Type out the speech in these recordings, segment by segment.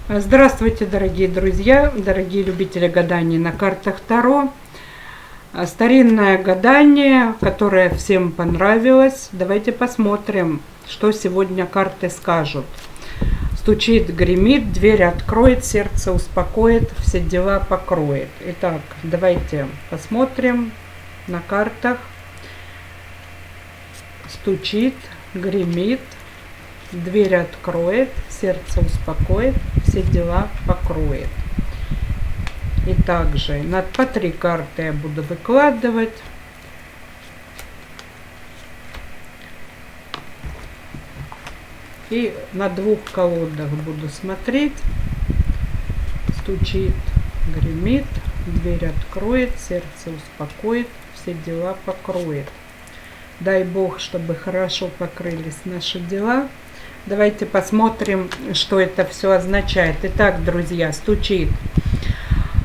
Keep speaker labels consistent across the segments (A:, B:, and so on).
A: Здравствуйте, дорогие друзья, дорогие любители гаданий на картах Таро. Старинное гадание, которое всем понравилось. Давайте посмотрим, что сегодня карты скажут. Стучит, гремит, дверь откроет, сердце успокоит, все дела покроет. Итак, давайте посмотрим на картах. Стучит, гремит, дверь откроет, сердце успокоит, все дела покроет. И также по 3 карты я буду выкладывать. И на 2 колодах буду смотреть. Стучит, гремит, дверь откроет, сердце успокоит, все дела покроет. Дай Бог, чтобы хорошо покрылись наши дела. Давайте посмотрим, что это все означает. Итак, друзья, стучит.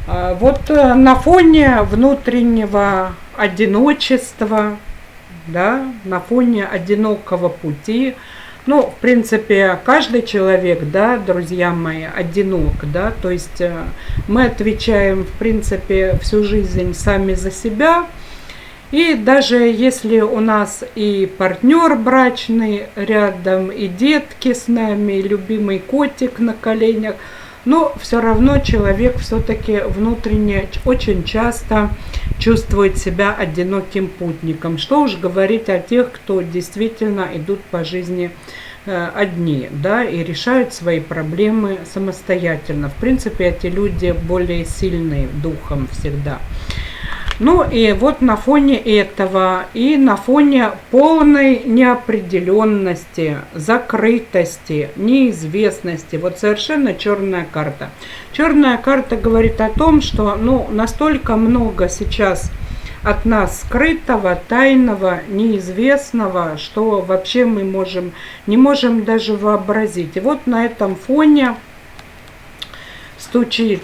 A: Вот на фоне внутреннего одиночества, да, на фоне одинокого пути, ну, в принципе, каждый человек, да, друзья мои, одинок, да, то есть мы отвечаем, в принципе, всю жизнь сами за себя. И даже если у нас и партнер брачный рядом, и детки с нами, и любимый котик на коленях, но все равно человек все-таки внутренне очень часто чувствует себя одиноким путником. Что уж говорить о тех, кто действительно идут по жизни одни, да, и решают свои проблемы самостоятельно. В принципе, эти люди более сильные духом всегда. Ну и вот на фоне этого и на фоне полной неопределенности, закрытости, неизвестности, вот совершенно черная карта. Черная карта говорит о том, что настолько много сейчас от нас скрытого, тайного, неизвестного, что вообще мы не можем даже вообразить. И вот на этом фоне стучит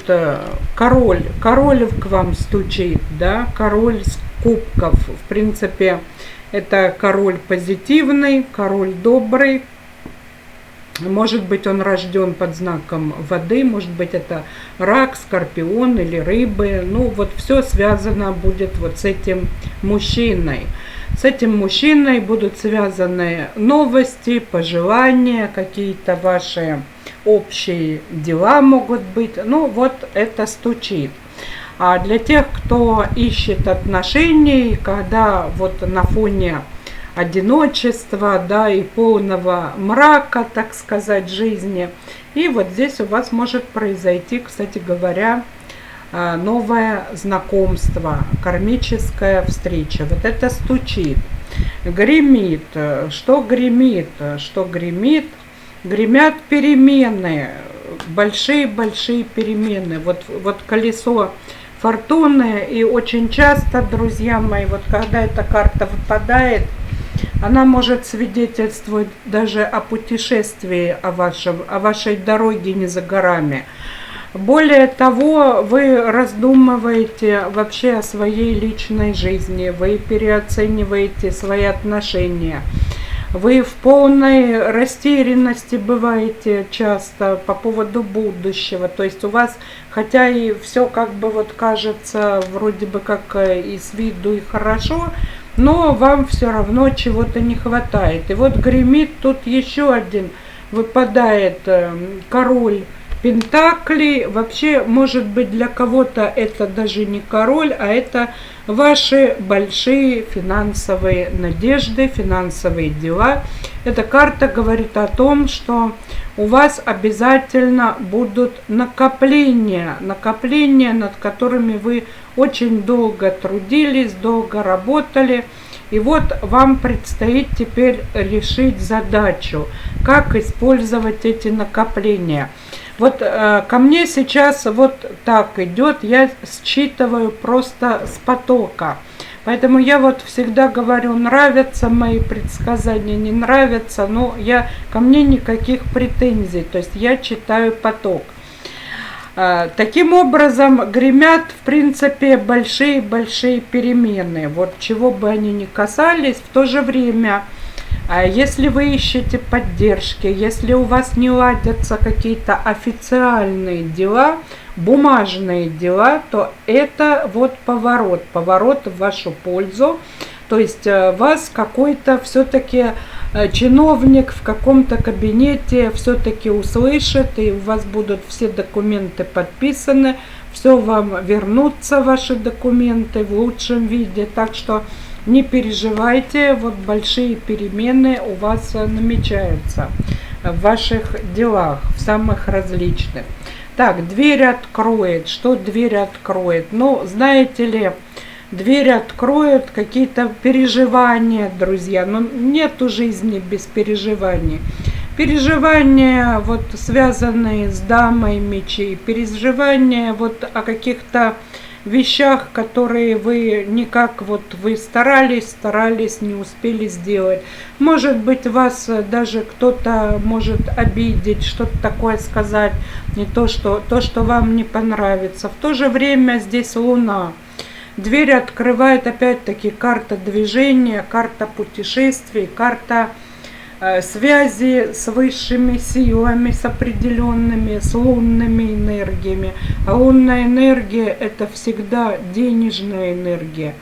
A: король к вам стучит, да, король кубков. В принципе, это король позитивный, король добрый. Может быть, он рожден под знаком воды, может быть, это рак, скорпион или рыбы. Ну, вот все связано будет вот с этим мужчиной. С этим мужчиной будут связаны новости, пожелания, какие-то ваши общие дела могут быть. Ну, вот это стучит. А для тех, кто ищет отношений, когда вот на фоне одиночества, да, и полного мрака, так сказать, жизни, и вот здесь у вас может произойти, кстати говоря, новое знакомство, кармическая встреча. Вот это стучит. Гремит. Что гремит? Что гремит? Гремят перемены, большие-большие перемены. Вот колесо фортуны, и очень часто, друзья мои, вот когда эта карта выпадает, она может свидетельствовать даже о путешествии, о вашей дороге не за горами. Более того, вы раздумываете вообще о своей личной жизни, вы переоцениваете свои отношения. Вы в полной растерянности бываете часто по поводу будущего. То есть у вас, хотя и все как бы вот кажется вроде бы как и с виду и хорошо, но вам все равно чего-то не хватает. И вот гремит тут еще один, выпадает король пентаклей. Вообще, может быть, для кого-то это даже не король, а это ваши большие финансовые надежды, финансовые дела. Эта карта говорит о том, что у вас обязательно будут накопления, над которыми вы очень долго трудились, долго работали. И вот вам предстоит теперь решить задачу, как использовать эти накопления. Вот ко мне сейчас вот так идет, я считываю просто с потока. Поэтому я вот всегда говорю, нравятся мои предсказания, не нравятся, но ко мне никаких претензий, то есть я читаю поток. Таким образом, гремят, в принципе, большие-большие перемены. Вот чего бы они ни касались, в то же время А если вы ищете поддержки, если у вас не ладятся какие-то официальные дела, бумажные дела, то это вот поворот в вашу пользу. То есть вас какой-то все-таки чиновник в каком-то кабинете все-таки услышит, и у вас будут все документы подписаны, все вам вернутся, ваши документы в лучшем виде. Так что не переживайте, вот большие перемены у вас намечаются в ваших делах, в самых различных. Так, дверь откроет. Что дверь откроет? Ну, знаете ли, дверь откроет какие-то переживания, друзья. Но нету жизни без переживаний. Переживания, вот связанные с дамой мечей, переживания вот о каких-то вещах, которые вы никак, вот вы старались, не успели сделать. Может быть, вас даже кто-то может обидеть, что-то такое сказать, не то, что вам не понравится. В то же время здесь Луна. Дверь открывает опять-таки карта движения, карта путешествий, карта связи с высшими силами, с определенными, с лунными энергиями. А лунная энергия – это всегда денежная энергия.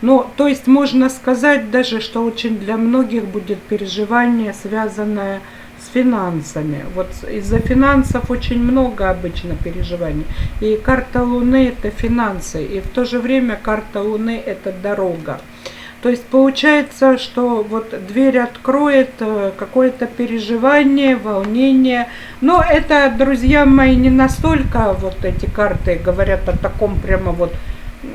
A: Ну, то есть можно сказать даже, что очень для многих будет переживание, связанное с финансами. Вот из-за финансов очень много обычно переживаний. И карта Луны – это финансы, и в то же время карта Луны – это дорога. То есть получается, что вот дверь откроет какое-то переживание, волнение. Но это, друзья мои, не настолько вот эти карты говорят о таком прямо вот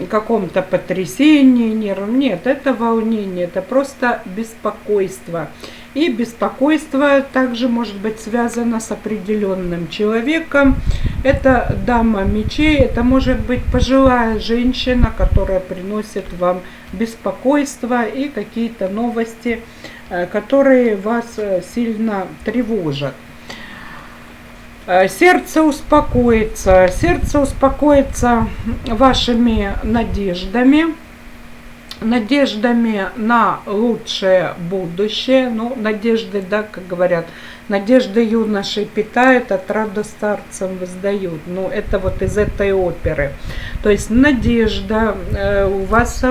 A: каком-то потрясении, нервном. Нет, это волнение, это просто беспокойство. И беспокойство также может быть связано с определенным человеком. Это дама мечей, это может быть пожилая женщина, которая приносит вам беспокойство и какие-то новости, которые вас сильно тревожат. Сердце успокоится вашими надеждами на лучшее будущее. Ну, надежды, да, как говорят, надежды юношей питают, отраду старцам воздают. Ну, это вот из этой оперы. То есть надежда, у вас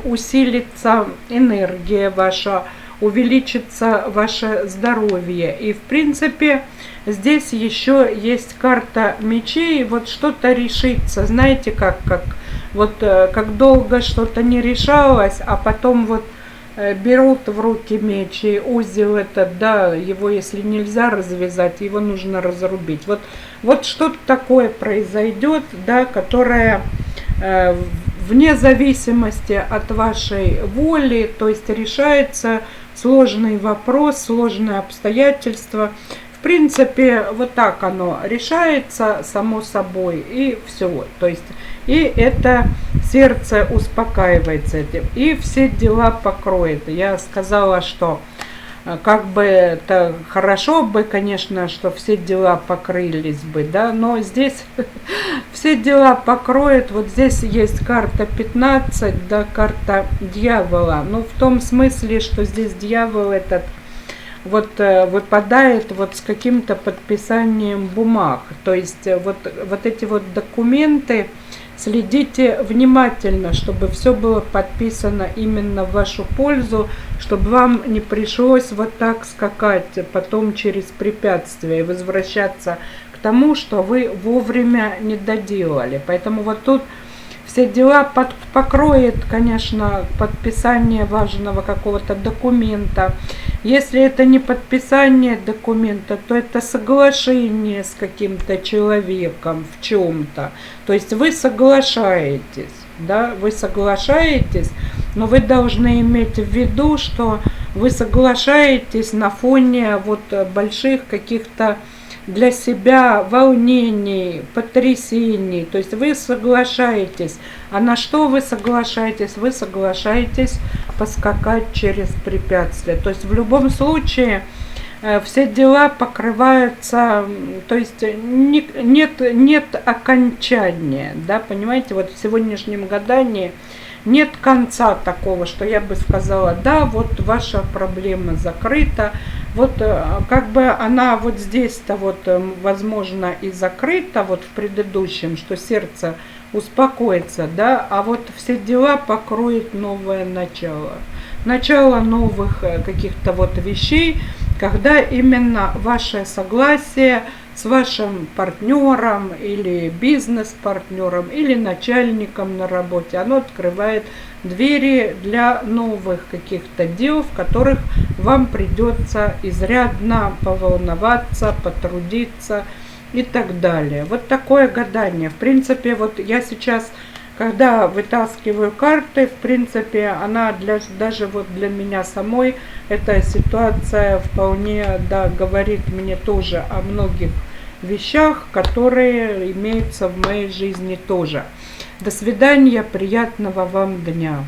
A: усилится энергия ваша, увеличится ваше здоровье. И, в принципе, здесь еще есть карта мечей, вот что-то решится. Знаете, как долго что-то не решалось, а потом вот берут в руки меч, и узел этот, да, его если нельзя развязать, его нужно разрубить. Вот что-то такое произойдет, да, которое вне зависимости от вашей воли, то есть решается сложный вопрос, сложное обстоятельство. В принципе, вот так оно решается само собой, и все. То есть, и это сердце успокаивается этим, и все дела покроет. Я сказала, что как бы это хорошо бы, конечно, что все дела покрылись бы, да, но здесь все дела покроет. Вот здесь есть карта 15, да, карта дьявола. Ну, в том смысле, что здесь дьявол этот вот выпадает вот с каким-то подписанием бумаг. То есть вот эти вот документы, следите внимательно, чтобы все было подписано именно в вашу пользу, чтобы вам не пришлось вот так скакать потом через препятствия и возвращаться к тому, что вы вовремя не доделали. Поэтому вот тут все дела покроет, конечно, подписание важного какого-то документа. Если это не подписание документа, то это соглашение с каким-то человеком в чем-то. То есть вы соглашаетесь, да, вы соглашаетесь, но вы должны иметь в виду, что вы соглашаетесь на фоне вот больших каких-то для себя волнений, потрясений. То есть вы соглашаетесь. А на что вы соглашаетесь? Вы соглашаетесь поскакать через препятствия. То есть в любом случае все дела покрываются, то есть нет окончания, да, понимаете, вот в сегодняшнем гадании нет конца такого, что я бы сказала, да, вот ваша проблема закрыта. Вот как бы она вот здесь-то вот, возможно, и закрыта, вот в предыдущем, что сердце успокоится, да, а вот все дела покроет новое начало. Начало новых каких-то вот вещей, когда именно ваше согласие с вашим партнером или бизнес-партнером или начальником на работе, оно открывает двери для новых каких-то дел, в которых вам придется изрядно поволноваться, потрудиться и так далее. Вот такое гадание. В принципе, вот я сейчас, когда вытаскиваю карты, в принципе, она даже вот для меня самой, эта ситуация вполне, да, говорит мне тоже о многих вещах, которые имеются в моей жизни тоже. До свидания, приятного вам дня.